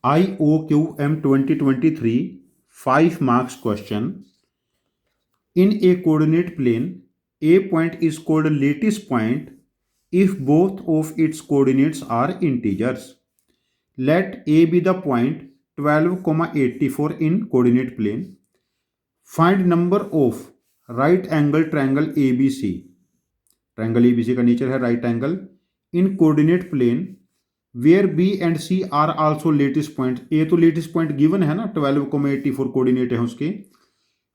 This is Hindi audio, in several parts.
IOQM 2023 5 marks question. In a coordinate plane, A point is called lattice point if both of its coordinates are integers. Let A be the point 12,84 in coordinate plane. Find number of right angle triangle ABC. Triangle ABC का नेचर है right angle in coordinate plane where B and C are also lattice point. ए तो लेटेस्ट पॉइंट गिवन है ना, 12,84 कोऑर्डिनेट है उसके.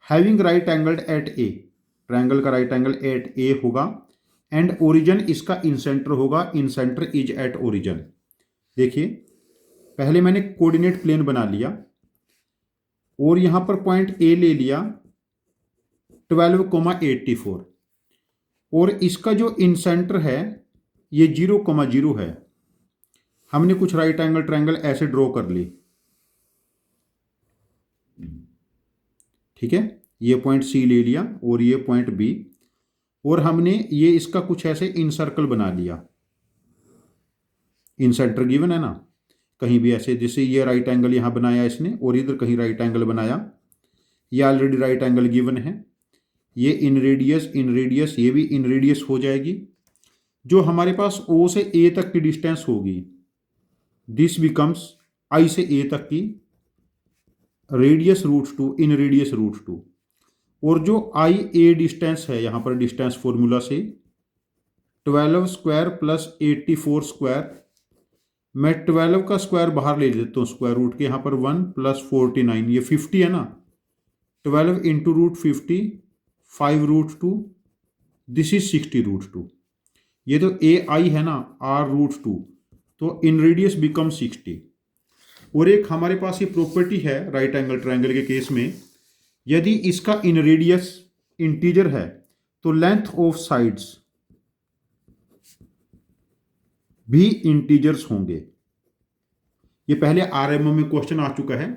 हैविंग राइट एंगल एट ए, ट्रायंगल का राइट एंगल एट ए होगा. एंड ओरिजिन इसका इन सेंटर होगा, इन सेंटर इज एट ओरिजिन. देखिए पहले मैंने कोऑर्डिनेट प्लेन बना लिया और यहां पर पॉइंट ए ले लिया 12,84 और इसका जो इन सेंटर है ये 0,0 है. हमने कुछ राइट एंगल ट्रायंगल ऐसे ड्रॉ कर ली. ठीक है, ये पॉइंट सी ले लिया और ये पॉइंट बी और हमने ये इसका कुछ ऐसे इन सर्कल बना लिया. इन सेंटर गिवन है ना, कहीं भी ऐसे, जैसे ये राइट एंगल यहां बनाया इसने और इधर कहीं राइट एंगल बनाया. ये ऑलरेडी राइट एंगल गिवन है. ये इन रेडियस ये भी इन रेडियस हो जाएगी. जो हमारे पास O से A तक की डिस्टेंस होगी दिस बिकम्स I से A तक की रेडियस √2 इन रेडियस √2. और जो IA डिस्टेंस है यहाँ पर डिस्टेंस फॉर्मूला से 12 स्क्वायर प्लस 84 स्क्वायर. मैं 12 का स्क्वायर बाहर ले लेता हूँ स्क्वायर रूट के, यहाँ पर 1 प्लस 49 ये 50 है ना. 12 इंटू √50 5 √2 दिस इज 60 √2. ये तो AI है ना R√2 तो इन रेडियस बिकम 60. और एक हमारे पास ये प्रॉपर्टी है राइट एंगल ट्रायंगल के केस में, यदि इसका इन रेडियस इंटीजर है तो लेंथ ऑफ साइड्स भी इंटीजर्स होंगे. ये पहले RMO में क्वेश्चन आ चुका है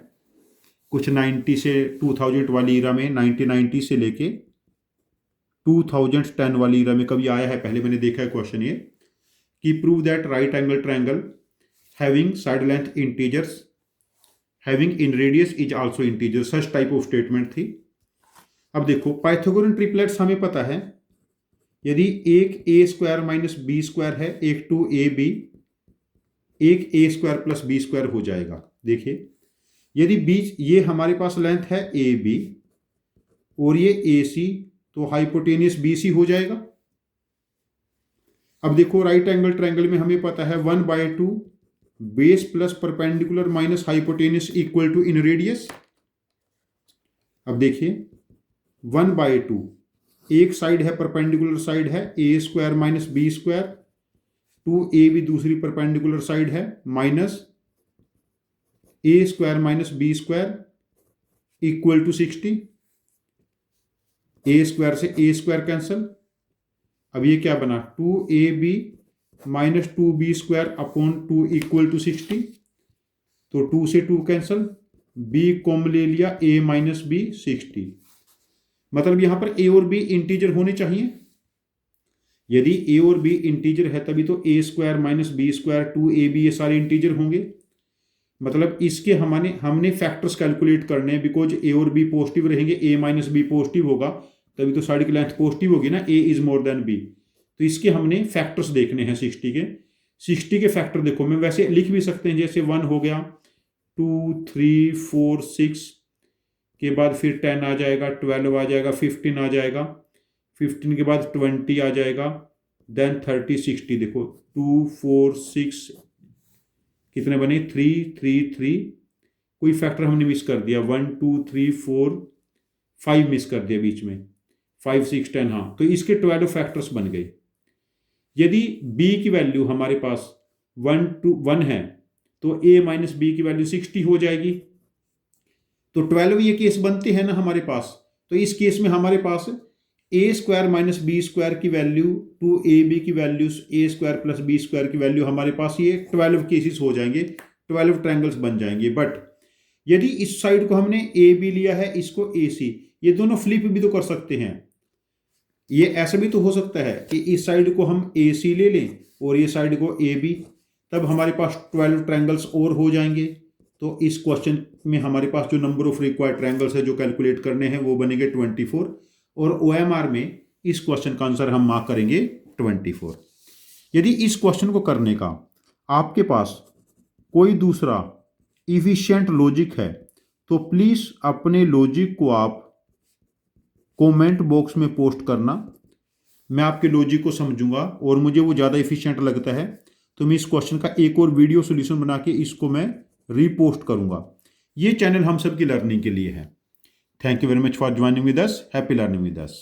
कुछ 90 से 2000 वाली ईरा में, 1990 से लेके 2010 वाली ईरा में कभी आया है. पहले मैंने देखा है क्वेश्चन ये कि prove that right angle triangle having side length integers having in radius is also integer. Such type of statement थी. अब देखो पाइथागोरन ट्रिपलेट्स हमें पता है, यदि एक ए स्क्वायर माइनस बी स्क्वायर है, एक 2ab, एक ए स्क्वायर प्लस बी स्क्वायर हो जाएगा. देखिए यदि बीच ये हमारे पास लेंथ है ए बी और ये ए सी तो हाइपोटेनियस बी सी हो जाएगा. अब देखो राइट एंगल ट्रायंगल में हमें पता है 1/2 base plus perpendicular minus hypotenuse equal to inradius. अब देखिए 1/2 एक साइड है परपेंडिकुलर साइड है a square minus b square, 2ab दूसरी परपेंडिकुलर साइड है minus a square minus b square equal to 60. A square से ए स्क्वायर कैंसिल. अब ये क्या बना 2ab minus 2b square upon 2 equal to 60. तो 2 से 2 कैंसिल, b कॉमन ले लिया, a माइनस बी 60. मतलब यहां पर a और b इंटीजर होने चाहिए. यदि a और b इंटीजर है तभी तो a square minus b square 2ab ये सारे इंटीजर होंगे. मतलब इसके हमने फैक्टर्स कैलकुलेट करने हैं, बिकॉज a और b पॉजिटिव रहेंगे, a माइनस बी पॉजिटिव होगा तभी तो साइड की लेंथ पॉजिटिव होगी ना, a is more than b. तो इसके हमने फैक्टर्स देखने हैं 60 के फैक्टर. देखो मैं वैसे लिख भी सकते हैं, जैसे 1 हो गया, 2 3 4 6 के बाद फिर 10 आ जाएगा, 12 आ जाएगा, 15 आ जाएगा, 15 के बाद 20 आ जाएगा, देन 30 60. देखो 2 4 6 कितने बने 3 3 3. कोई फैक्टर हमने मिस कर दिया, 1 2 3 4 5 मिस कर दिया बीच में, 5 6 10. हाँ तो इसके 12 फैक्टर्स बन गए. यदि b की वैल्यू हमारे पास 1 है तो a माइनस बी की वैल्यू 60 हो जाएगी. तो 12 ये केस बनते हैं ना हमारे पास. तो इस केस में हमारे पास a square minus b square की वैल्यू 2ab की value a square plus b square की वैल्यू हमारे पास ये 12 केसेस हो जाएंगे, 12 ट्रायंगल्स बन जाएंगे. बट यदि इस साइड को हमने ए बी लिया है, इसको ए सी, ये दोनों फ्लिप भी तो कर सकते हैं. ये ऐसा भी तो हो सकता है कि इस साइड को हम ए सी ले लें और ये साइड को ए बी, तब हमारे पास 12 ट्रायंगल्स और हो जाएंगे. तो इस क्वेश्चन में हमारे पास जो नंबर ऑफ रिक्वायर्ड ट्रायंगल्स है जो कैलकुलेट करने हैं वो बनेंगे 24, और OMR में इस क्वेश्चन का आंसर हम मार्क करेंगे 24। यदि इस क्वेश्चन को करने का आपके पास कोई दूसरा इफिशिएंट लॉजिक है तो प्लीज़ अपने लॉजिक को आप कमेंट बॉक्स में पोस्ट करना। मैं आपके लॉजिक को समझूंगा और मुझे वो ज़्यादा इफिशिएंट लगता है तो मैं इस क्वेश्चन का एक और वीडियो सोल्यूशन बना के इसको मैं रीपोस्ट करूंगा। ये चैनल हम सब की लर्निंग के लिए है। Thank you very much for joining with us. Happy learning with us.